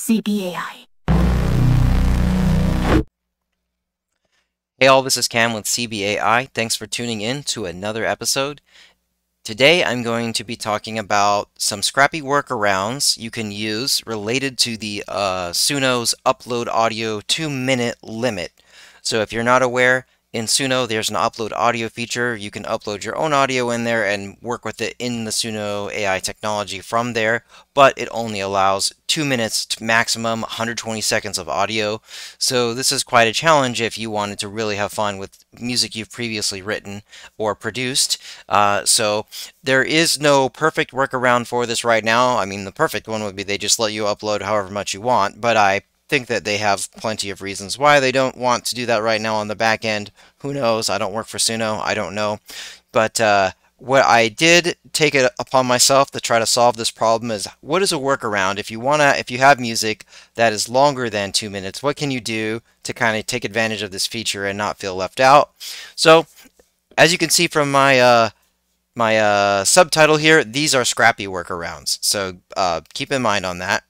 CBAI. Hey all, this is Cam with CBAI. Thanks for tuning in to another episode. Today I'm going to be talking about some Scrappy workarounds you can use related to the Suno's upload audio 2-minute limit. So if you're not aware, in Suno there's an upload audio feature. You can upload your own audio in there and work with it in the Suno AI technology from there, but it only allows 2 minutes to maximum 120 seconds of audio. So this is quite a challenge if you wanted to really have fun with music you've previously written or produced. So there is no perfect workaround for this right now. I mean, the perfect one would be they just let you upload however much you want, but I think that they have plenty of reasons why they don't want to do that right now on the back end. Who knows? I don't work for Suno. I don't know. But what I did take it upon myself to try to solve this problem is, what is a workaround? If you have music that is longer than 2 minutes, what can you do to kind of take advantage of this feature and not feel left out? So, as you can see from my subtitle here, these are Scrappy workarounds. So keep in mind on that.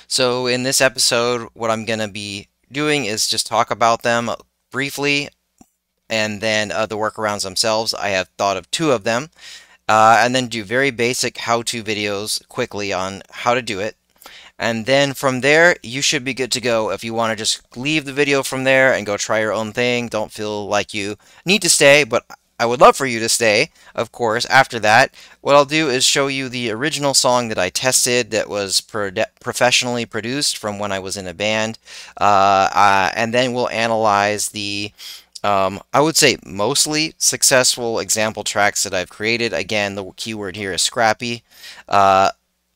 So in this episode, what I'm going to be doing is just talk about them briefly, and then the workarounds themselves. I have thought of 2 of them, and then do very basic how-to videos quickly on how to do it. And then from there, you should be good to go. If you want to just leave the video from there and go try your own thing, don't feel like you need to stay, but I would love for you to stay, of course, after that. What I'll do is show you the original song that I tested that was professionally produced from when I was in a band, and then we'll analyze the I would say mostly successful example tracks that I've created. Again, the keyword here is Scrappy.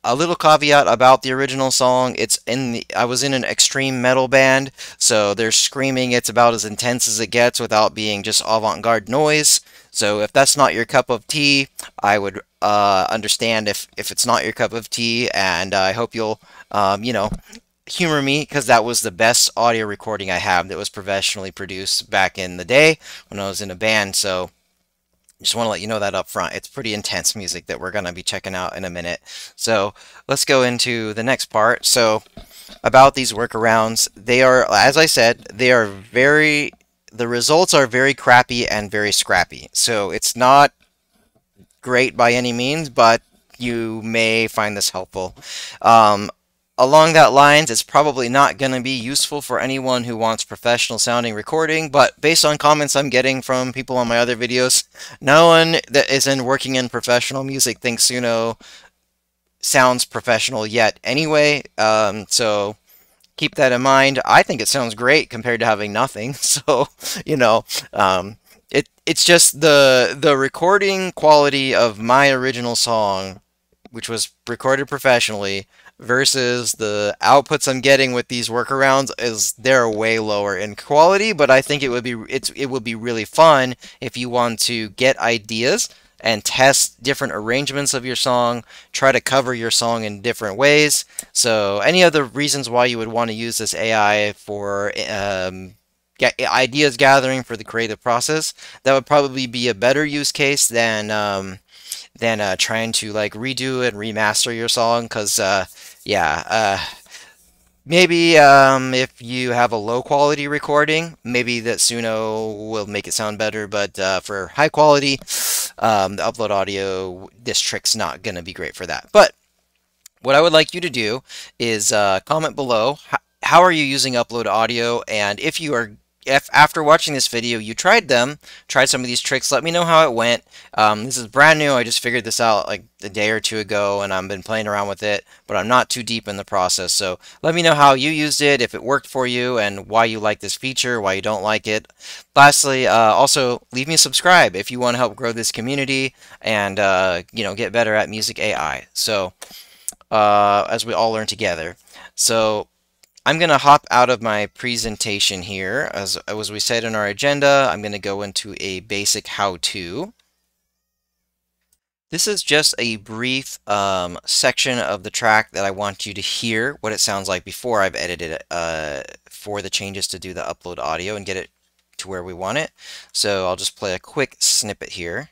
A little caveat about the original song, I was in an extreme metal band, so there's screaming. It's about as intense as it gets without being just avant-garde noise. So if that's not your cup of tea, I would understand if it's not your cup of tea, and I hope you'll, humor me, because that was the best audio recording I have that was professionally produced back in the day when I was in a band. So just want to let you know that up front. It's pretty intense music that we're going to be checking out in a minute. So let's go into the next part. So about these workarounds, they are, as I said, the results are very crappy and very scrappy. So it's not great by any means, but you may find this helpful. Along that lines, it's probably not going to be useful for anyone who wants professional sounding recording, but based on comments I'm getting from people on my other videos, no one that isn't working in professional music thinks Suno sounds professional yet anyway, so keep that in mind. I think it sounds great compared to having nothing, so, it's just the recording quality of my original song, which was recorded professionally, versus the outputs I'm getting with these workarounds, they're way lower in quality. But I think it would be really fun if you want to get ideas and test different arrangements of your song, try to cover your song in different ways. So any other reasons why you would want to use this AI for ideas gathering for the creative process, that would probably be a better use case than trying to like redo and remaster your song, because maybe if you have a low quality recording, maybe that Suno will make it sound better, but for high quality, the upload audio, this trick's not going to be great for that. But what I would like you to do is comment below, how are you using upload audio, and if after watching this video you tried some of these tricks, let me know how it went. This is brand new. I just figured this out like a day or 2 ago, and I've been playing around with it, but I'm not too deep in the process. So let me know how you used it, if it worked for you, and why you like this feature, why you don't like it. Lastly, also leave me a subscribe if you want to help grow this community and get better at music AI. So as we all learn together. So I'm going to hop out of my presentation here. As we said in our agenda, I'm going to go into a basic how-to. This is just a brief section of the track that I want you to hear what it sounds like before I've edited it for the changes to do the upload audio and get it to where we want it. So I'll just play a quick snippet here.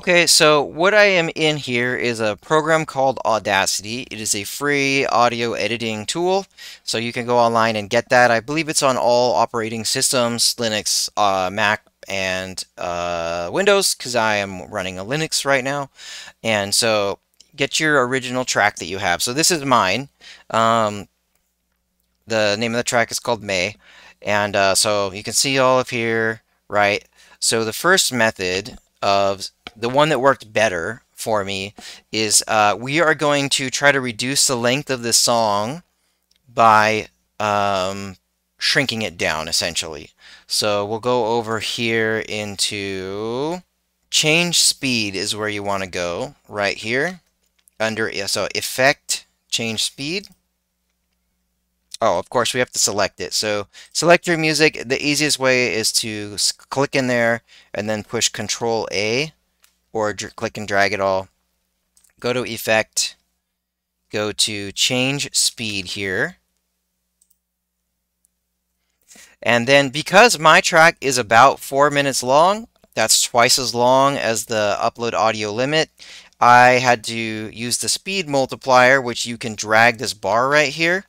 Okay, so what I am in here is a program called Audacity. It is a free audio editing tool, so you can go online and get that. I believe it's on all operating systems, Linux, Mac, and Windows, because I am running a Linux right now. And so get your original track that you have. So this is mine. Um, the name of the track is called May. And so you can see all of here, right? So the first method of the one that worked better for me is we are going to try to reduce the length of this song by shrinking it down, essentially. So we'll go over here into change speed is where you want to go, right here. Under, so effect, change speed. Oh, of course, we have to select it. So select your music. The easiest way is to click in there and then push Control A or click and drag it all. Go to Effect, go to Change Speed here. And then because my track is about 4 minutes long, that's twice as long as the upload audio limit, I had to use the speed multiplier, which you can drag this bar right here.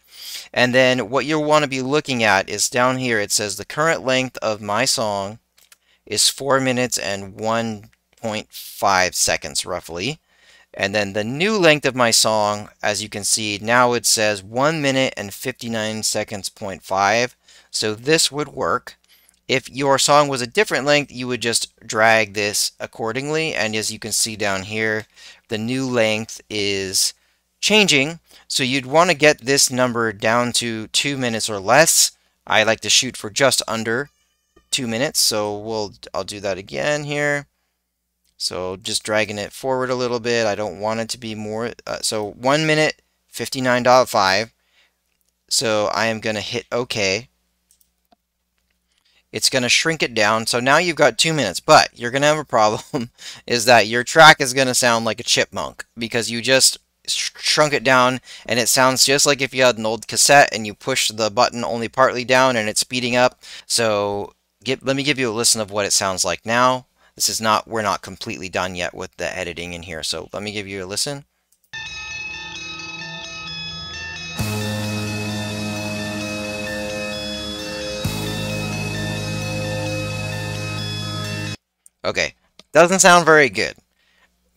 And then what you'll want to be looking at is down here, it says the current length of my song is 4 minutes and 1.5 seconds roughly. And then the new length of my song, as you can see, now it says 1 minute and 59 seconds, 0.5. So this would work. If your song was a different length, you would just drag this accordingly. And as you can see down here, the new length is changing. So you'd want to get this number down to 2 minutes or less. I like to shoot for just under 2 minutes. So I'll do that again here. So just dragging it forward a little bit. I don't want it to be more. So 1 minute, 59.5. So I am going to hit OK. It's going to shrink it down. So now you've got 2 minutes, but you're going to have a problem is that your track is going to sound like a chipmunk because you just shrunk it down and it sounds just like if you had an old cassette and you push the button only partly down and it's speeding up. So let me give you a listen of what it sounds like now. This is not, we're not completely done yet with the editing in here. So let me give you a listen. Okay, doesn't sound very good.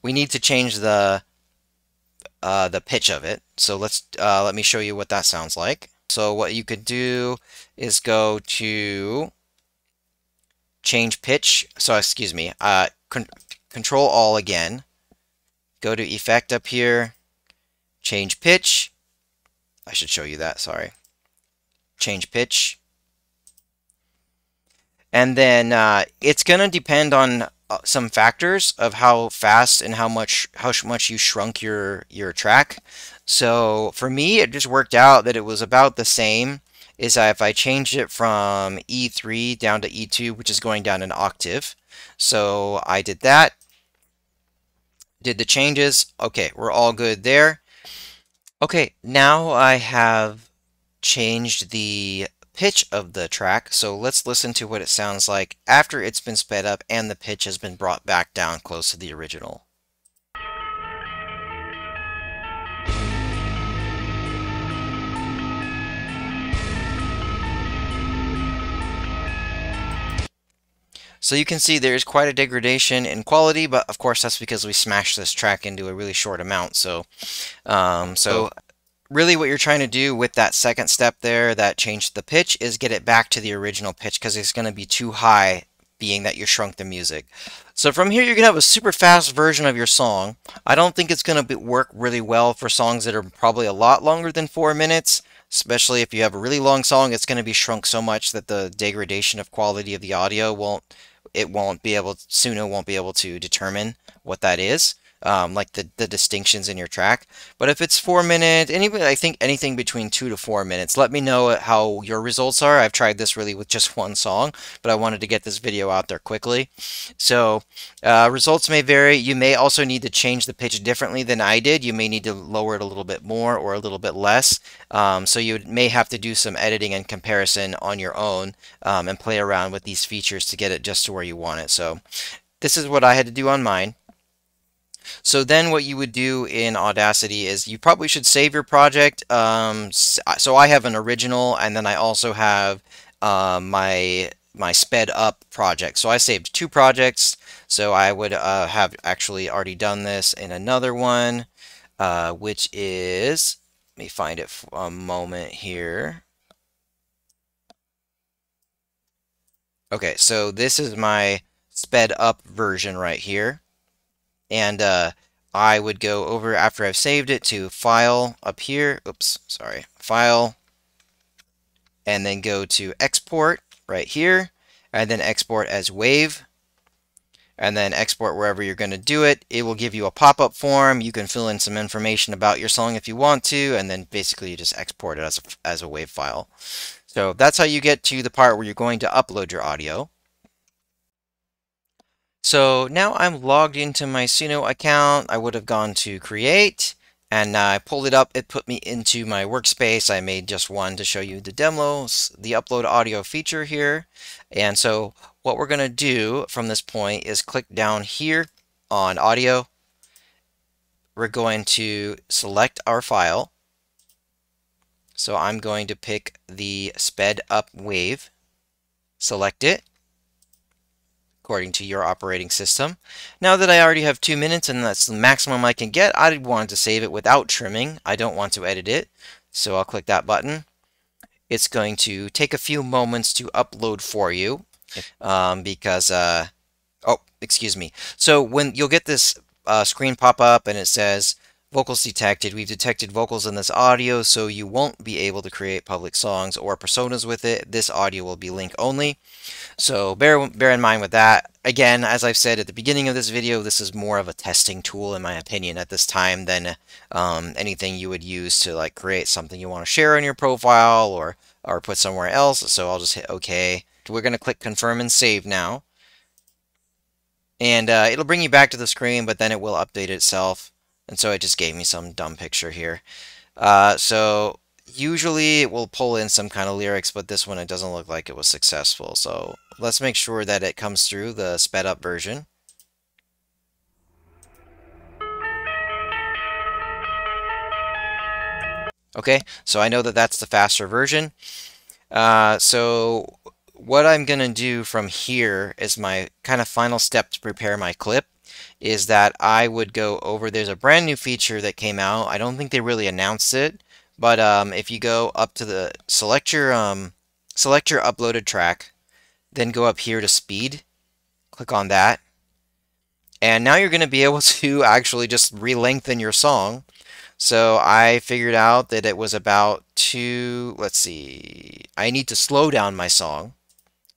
We need to change the pitch of it. So let me show you what that sounds like. So what you could do is go to change pitch. So excuse me, Control All again. Go to Effect up here, change pitch. I should show you that. Sorry. Change pitch. And then it's going to depend on some factors of how fast and how much you shrunk your track. So for me, it just worked out that it was about the same as if I changed it from E3 down to E2, which is going down an octave. So I did that, did the changes. Okay, we're all good there. Okay, now I have changed the pitch of the track, so let's listen to what it sounds like after it's been sped up and the pitch has been brought back down close to the original. So you can see there's quite a degradation in quality, but of course that's because we smashed this track into a really short amount. So really what you're trying to do with that second step there that changed the pitch is get it back to the original pitch because it's going to be too high being that you shrunk the music. So from here you're going to have a super fast version of your song. I don't think it's going to work really well for songs that are probably a lot longer than 4 minutes, especially if you have a really long song. It's going to be shrunk so much that the degradation of quality of the audio Suno won't be able to determine what that is. Like the distinctions in your track. But if it's 4 minutes, I think anything between 2 to 4 minutes, let me know how your results are. I've tried this really with just one song, but I wanted to get this video out there quickly. So results may vary. You may also need to change the pitch differently than I did. You may need to lower it a little bit more or a little bit less. So you may have to do some editing and comparison on your own and play around with these features to get it just to where you want it. So this is what I had to do on mine. So then what you would do in Audacity is you probably should save your project. So I have an original, and then I also have my sped up project. So I saved two projects. So I would have actually already done this in another one, which is, let me find it for a moment here. Okay, so this is my sped up version right here. And I would go over after I've saved it to File up here. Oops, sorry. File, and then go to Export right here, and then export as WAV, and then export wherever you're going to do it. It will give you a pop-up form. You can fill in some information about your song if you want to, and then basically you just export it as a WAV file. So that's how you get to the part where you're going to upload your audio. So now I'm logged into my Suno account. I would have gone to create, and I pulled it up. It put me into my workspace. I made just one to show you the demos, the upload audio feature here. And so what we're going to do from this point is click down here on audio. We're going to select our file. So I'm going to pick the sped up wave, select it according to your operating system. Now that I already have 2 minutes and that's the maximum I can get, I wanted to save it without trimming. I don't want to edit it, so I'll click that button. It's going to take a few moments to upload for you because, oh, excuse me. So when you'll get this screen pop up and it says, vocals detected. We've detected vocals in this audio, so you won't be able to create public songs or personas with it. This audio will be link only. So bear in mind with that. Again, as I've said at the beginning of this video, this is more of a testing tool in my opinion at this time than anything you would use to like create something you want to share on your profile or put somewhere else. So I'll just hit OK. We're going to click confirm and save now. And it'll bring you back to the screen, but then it will update itself. And so it just gave me some dumb picture here. So usually it will pull in some kind of lyrics, but this one it doesn't look like it was successful. So let's make sure that it comes through the sped up version. Okay, so I know that that's the faster version. So what I'm going to do from here is my kind of final step to prepare my clip is that I would go over, there's a brand new feature that came out. I don't think they really announced it, but if you go up to the select your uploaded track, then go up here to speed, click on that, and now you're going to be able to actually just re-lengthen your song. So I figured out that it was about let's see, I need to slow down my song.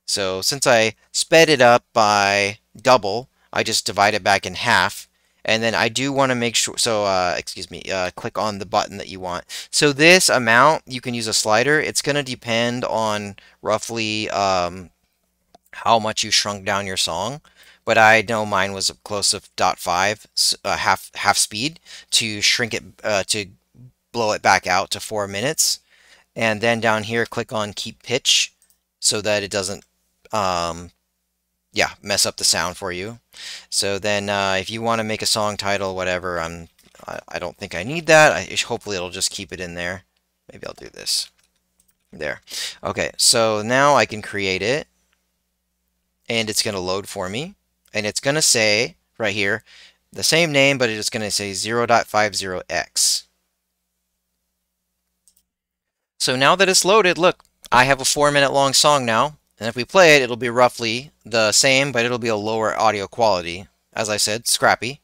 So since I sped it up by double, I just divide it back in half. And then I do want to make sure, so excuse me, click on the button that you want. So this amount, you can use a slider. It's going to depend on roughly how much you shrunk down your song. But I know mine was close to 0.5, half speed, to shrink it, to blow it back out to 4 minutes. And then down here, click on keep pitch so that it doesn't yeah, mess up the sound for you. So then if you want to make a song title, whatever, I don't think I need that. Hopefully it'll just keep it in there. Maybe I'll do this. There. Okay, so now I can create it, and it's going to load for me, and it's going to say right here the same name, but it's going to say 0.50x. So now that it's loaded, look, I have a 4-minute long song now. And if we play it, it'll be roughly the same, but it'll be a lower audio quality. As I said, Scrappy.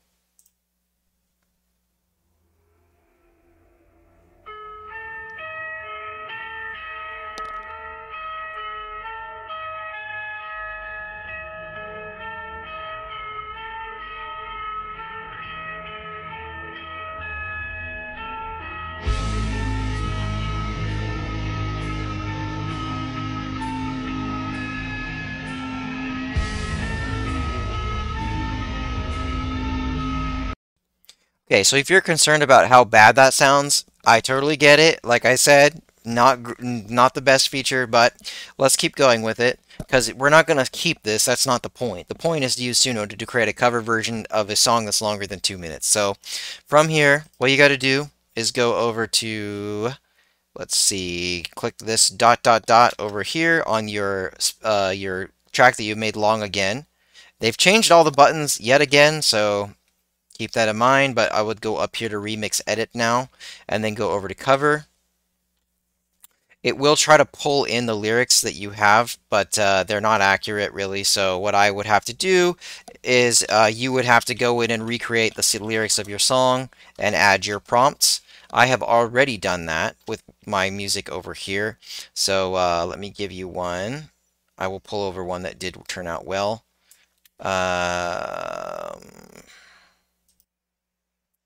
Okay, so if you're concerned about how bad that sounds, I totally get it. Like I said, not the best feature, but let's keep going with it. because we're not going to keep this. That's not the point. The point is to use Suno to create a cover version of a song that's longer than 2 minutes. So from here, what you got to do is go over to, let's see, click this dot dot dot over here on your track that you made long again. They've changed all the buttons yet again, so keep that in mind, but I would go up here to remix edit now and then go over to cover. It will try to pull in the lyrics that you have, but they're not accurate really. So what I would have to do is you would have to go in and recreate the lyrics of your song and add your prompts. I have already done that with my music over here. So let me give you one. I will pull over one that did turn out well.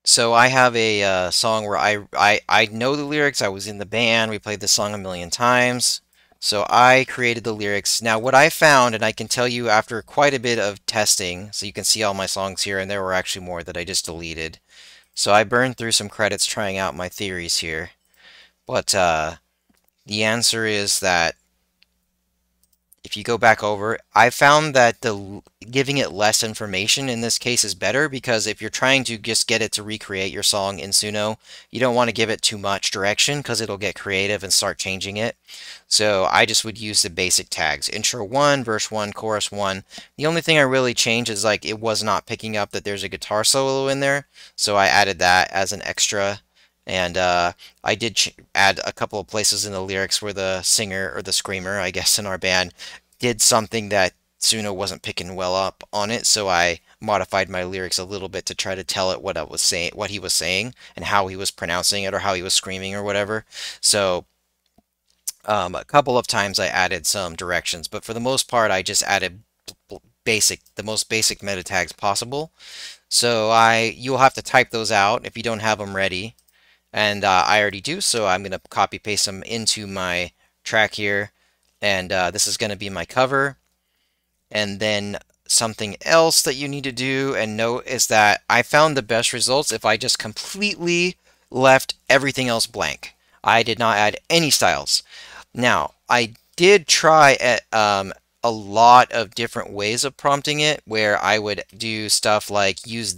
So I have a song where I know the lyrics. I was in the band. We played this song a million times. So I created the lyrics. Now what I found, and I can tell you after quite a bit of testing, so you can see all my songs here, and there were actually more that I just deleted. So I burned through some credits trying out my theories here. But the answer is that if you go back over, I found that the giving it less information in this case is better, because if you're trying to just get it to recreate your song in Suno, you don't want to give it too much direction because it'll get creative and start changing it. So I just would use the basic tags: intro 1, verse 1, chorus 1. The only thing I really changed is like it was not picking up that there's a guitar solo in there, so I added that as an extra. And I did add a couple of places in the lyrics where the singer, or the screamer, I guess, in our band, did something that Suno wasn't picking well up on it, so I modified my lyrics a little bit to try to tell it what I was saying, what he was saying, and how he was pronouncing it, or how he was screaming, or whatever. So a couple of times I added some directions, but for the most part, I just added the most basic meta tags possible. So you'll have to type those out if you don't have them ready. And I already do, so I'm going to copy paste them into my track here. And this is going to be my cover. And then something else that you need to do and note is that I found the best results if I just completely left everything else blank. I did not add any styles. Now, I did try at a lot of different ways of prompting it, where I would do stuff like use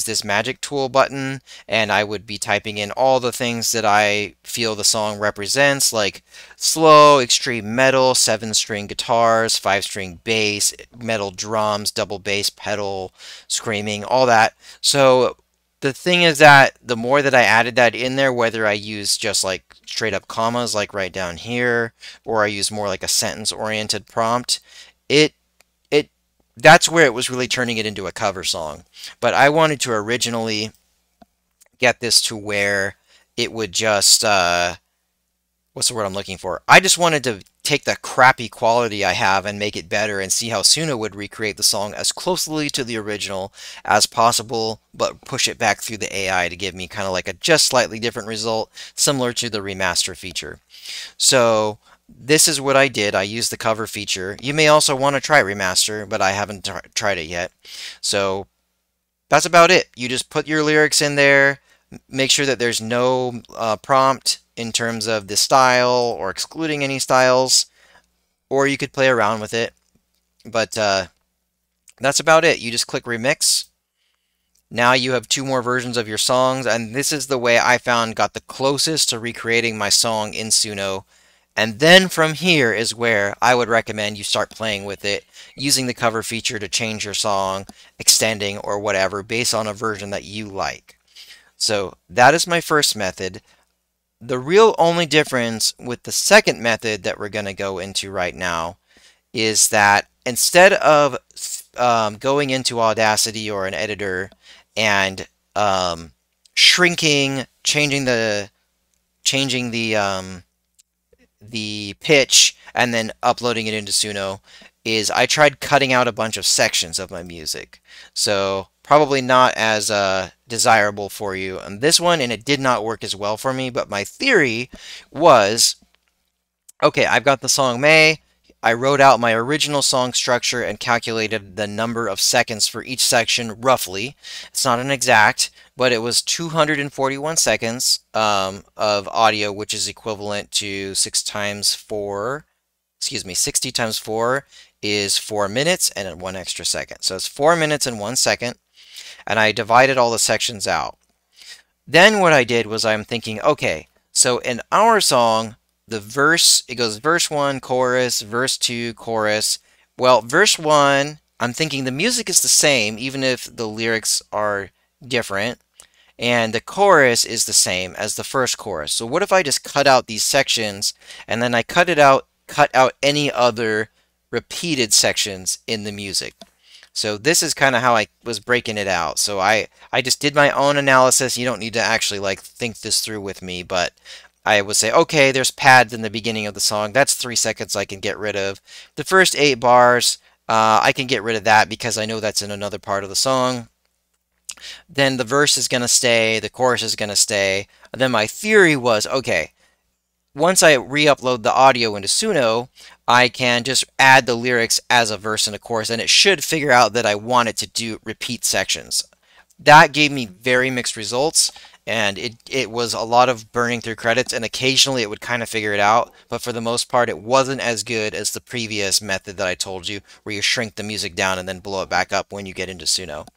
this magic tool button, and I would be typing in all the things that I feel the song represents, like slow, extreme metal, 7-string guitars, 5-string bass, metal drums, double bass pedal, screaming, all that. So the thing is that the more that I added that in there, whether I use just like straight up commas like right down here, or I use more like a sentence oriented prompt, it it that's where it was really turning it into a cover song. But I wanted to originally get this to where it would just what's the word I'm looking for? I just wanted to take the crappy quality I have and make it better, and see how Suno would recreate the song as closely to the original as possible, but push it back through the AI to give me kind of like a just slightly different result, similar to the remaster feature. So this is what I did. I used the cover feature. You may also want to try remaster, but I haven't tried it yet. So that's about it. You just put your lyrics in there, make sure that there's no prompt in terms of the style or excluding any styles, or you could play around with it. But that's about it. You just click remix. Now you have 2 more versions of your songs, and this is the way I found got the closest to recreating my song in Suno. And then from here is where I would recommend you start playing with it, using the cover feature to change your song, extending or whatever, based on a version that you like. So that is my first method. The real only difference with the second method that we're going to go into right now is that instead of going into Audacity or an editor and shrinking, changing the pitch and then uploading it into Suno, is I tried cutting out a bunch of sections of my music. So probably not as desirable for you on this one, and it did not work as well for me. But my theory was, okay, I've got the song May. I wrote out my original song structure and calculated the number of seconds for each section roughly. It's not an exact, but it was 241 seconds of audio, which is equivalent to 6 times 4, excuse me, 60 times 4 is 4 minutes and then 1 extra second. So it's 4 minutes and 1 second, and I divided all the sections out. Then what I did was I'm thinking, okay, so in our song, the verse, it goes verse 1, chorus, verse 2, chorus. Well, verse 1, I'm thinking the music is the same, even if the lyrics are different, and the chorus is the same as the first chorus. So what if I just cut out these sections, and then I cut out any other repeated sections in the music? So this is kind of how I was breaking it out. So I just did my own analysis. You don't need to actually like think this through with me, but I would say, okay, there's pads in the beginning of the song. That's 3 seconds I can get rid of. The first 8 bars, I can get rid of that because I know that's in another part of the song. Then the verse is going to stay, the chorus is going to stay. And then my theory was, okay, once I re-upload the audio into Suno, I can just add the lyrics as a verse and a chorus, and it should figure out that I want it to do repeat sections. That gave me very mixed results, and it was a lot of burning through credits, and occasionally it would kind of figure it out, but for the most part it wasn't as good as the previous method that I told you, where you shrink the music down and then blow it back up when you get into Suno.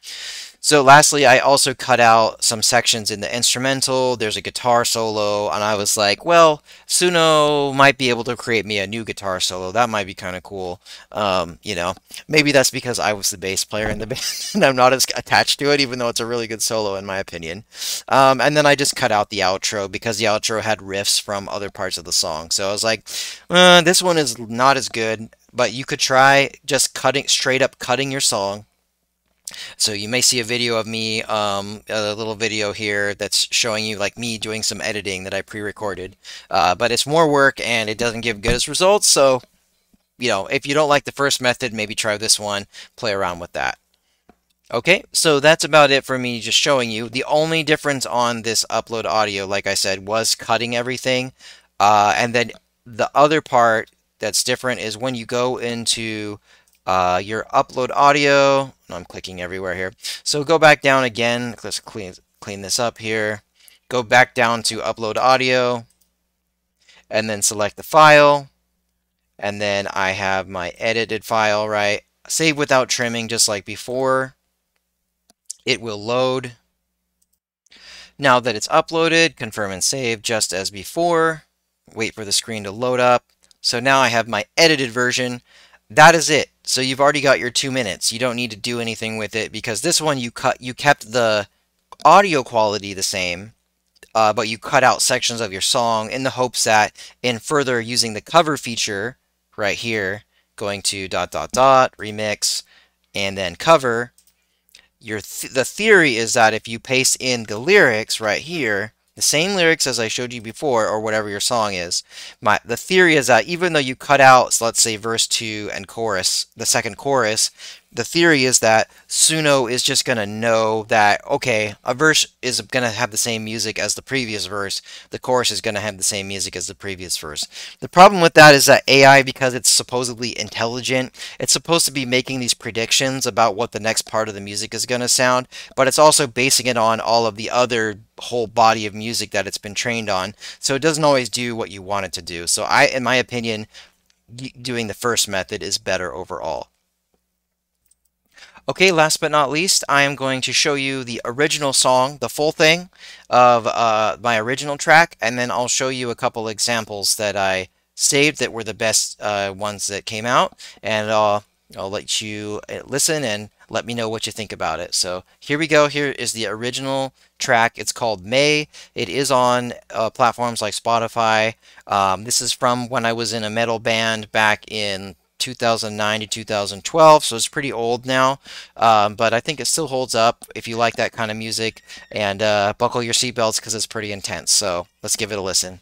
So lastly, I also cut out some sections in the instrumental. There's a guitar solo, and I was like, well, Suno might be able to create me a new guitar solo. That might be kind of cool. You know, maybe that's because I was the bass player in the band and I'm not as attached to it, even though it's a really good solo in my opinion. And then I just cut out the outro because the outro had riffs from other parts of the song. So I was like, this one is not as good, but you could try just straight up cutting your song. So you may see a video of me, a little video here that's showing you like me doing some editing that I pre-recorded. But it's more work and it doesn't give good as results. So, you know, if you don't like the first method, maybe try this one, play around with that. Okay, so that's about it for me just showing you. The only difference on this upload audio, like I said, was cutting everything. And then the other part that's different is when you go into your upload audio. I'm clicking everywhere here. So go back down again. Let's clean this up here. Go back down to upload audio and then select the file. And then I have my edited file, right? Save without trimming, just like before. It will load. Now that it's uploaded, confirm and save just as before. Wait for the screen to load up. So now I have my edited version. That is it. So you've already got your 2 minutes. You don't need to do anything with it because this one you kept the audio quality the same, but you cut out sections of your song in the hopes that in further using the cover feature right here, going to ... remix and then cover, the theory is that if you paste in the lyrics right here, the same lyrics as I showed you before, or whatever your song is. The theory is that even though you cut out, so let's say verse 2 and chorus, the second chorus, the theory is that Suno is just going to know that, okay, a verse is going to have the same music as the previous verse. The chorus is going to have the same music as the previous verse. The problem with that is that AI, because it's supposedly intelligent, it's supposed to be making these predictions about what the next part of the music is going to sound, but it's also basing it on all of the other whole body of music that it's been trained on. So it doesn't always do what you want it to do. So in my opinion, doing the first method is better overall. Okay, last but not least, I am going to show you the original song, the full thing of my original track, and then I'll show you a couple examples that I saved that were the best ones that came out, and I'll let you listen and let me know what you think about it. So here we go. Here is the original track. It's called May. It is on platforms like Spotify. This is from when I was in a metal band back in 2009 to 2012, so it's pretty old now, but I think it still holds up if you like that kind of music, and buckle your seatbelts because it's pretty intense. So let's give it a listen.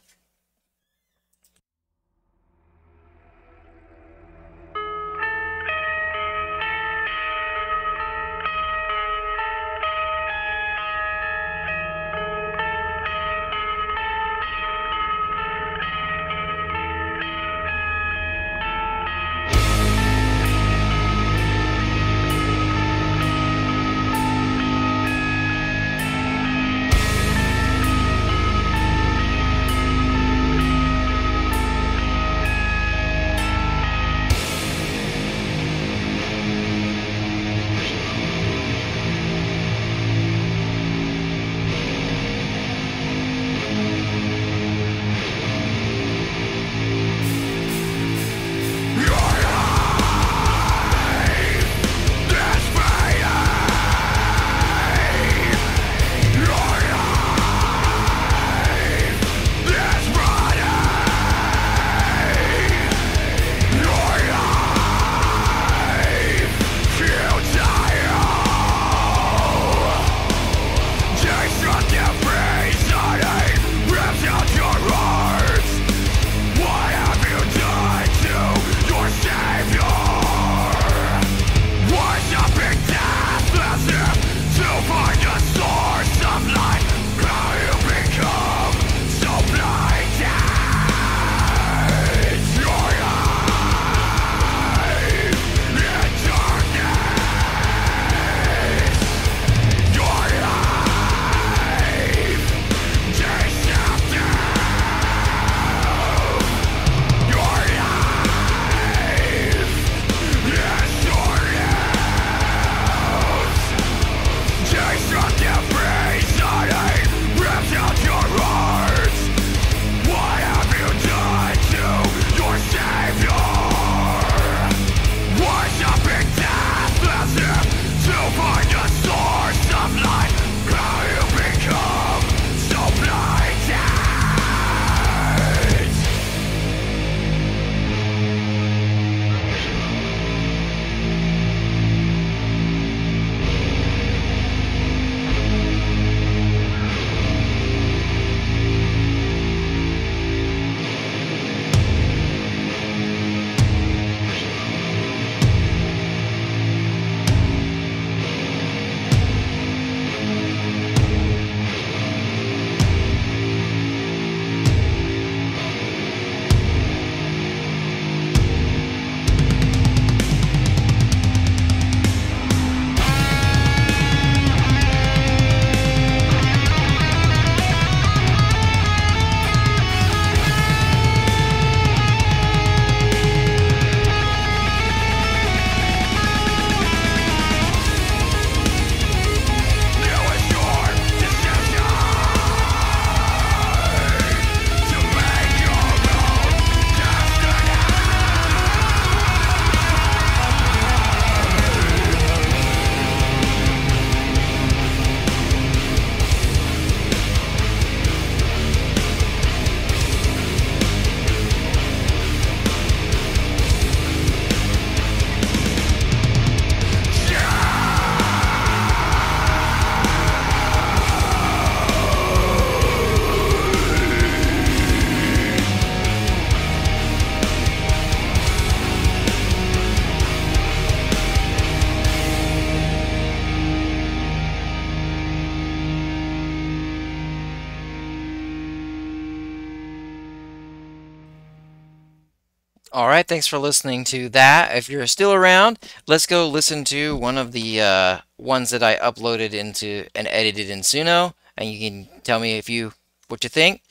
All right, thanks for listening to that. If you're still around, let's go listen to one of the ones that I uploaded into and edited in Suno, and you can tell me if you what you think.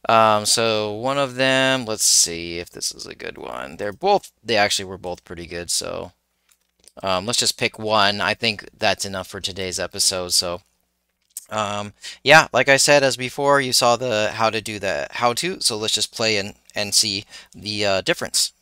So one of them, let's see if this is a good one. They actually were both pretty good. So let's just pick one. I think that's enough for today's episode. So yeah, like I said as before, you saw the how to do the how to. So let's just play and see the difference.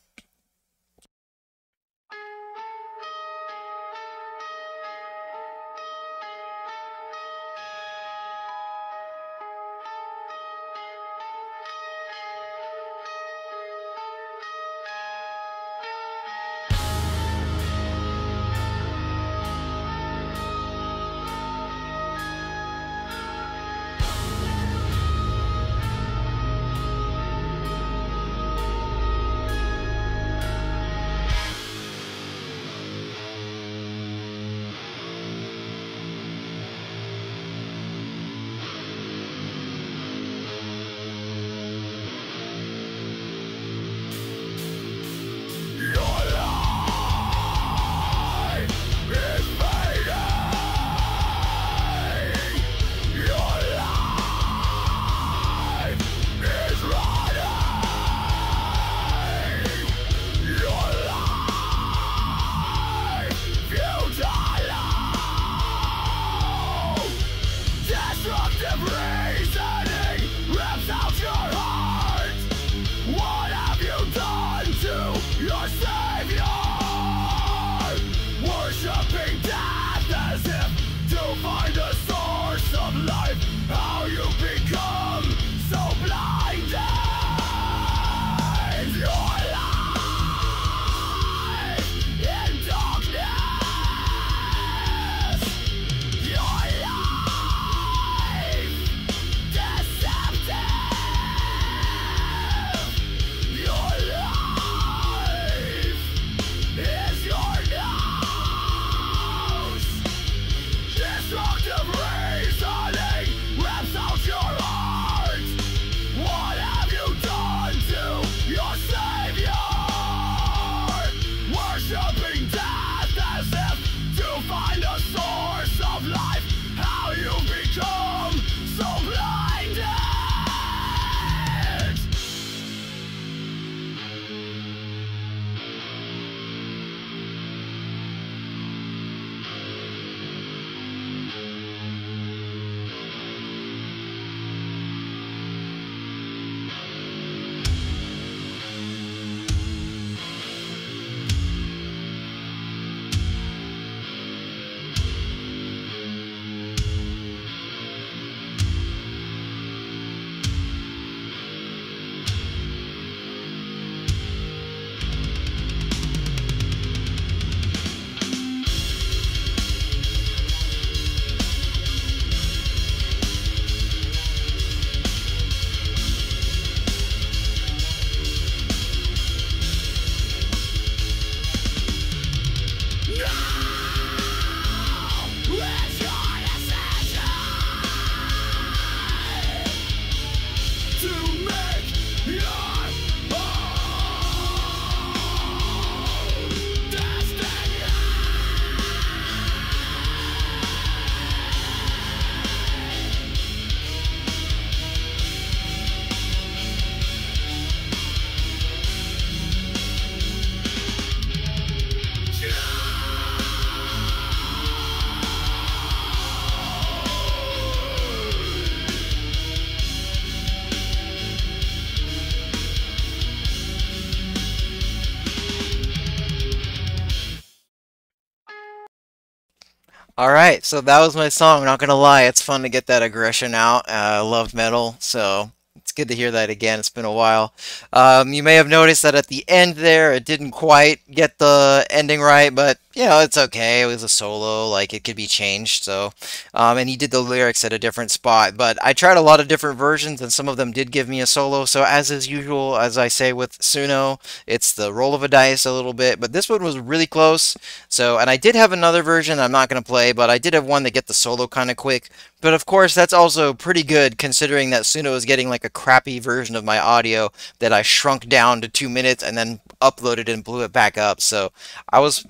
All right, so that was my song. Not gonna lie, it's fun to get that aggression out. I love metal, so it's good to hear that again. It's been a while. You may have noticed that at the end there, it didn't quite get the ending right, but it's okay. It was a solo, like it could be changed. So, and he did the lyrics at a different spot. But I tried a lot of different versions, and some of them did give me a solo. So, as is usual, as I say with Suno, it's the roll of a dice a little bit. But this one was really close. So, and I did have another version I'm not going to play, but I did have one that get the solo kind of quick. But of course, that's also pretty good considering that Suno is getting like a crappy version of my audio that I shrunk down to 2 minutes and then uploaded and blew it back up. So I was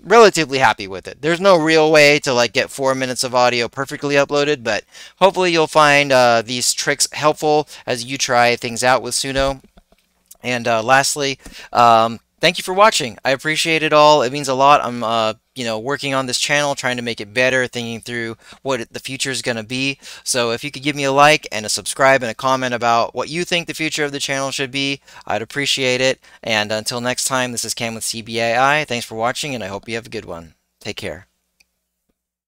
relatively happy with it. There's no real way to like get 4 minutes of audio perfectly uploaded, but hopefully you'll find these tricks helpful as you try things out with Suno. And lastly, thank you for watching. I appreciate it all. It means a lot. I'm, working on this channel, trying to make it better, thinking through what the future is going to be. So if you could give me a like and a subscribe and a comment about what you think the future of the channel should be, I'd appreciate it. And until next time, this is Cam with CBAI. Thanks for watching, and I hope you have a good one. Take care.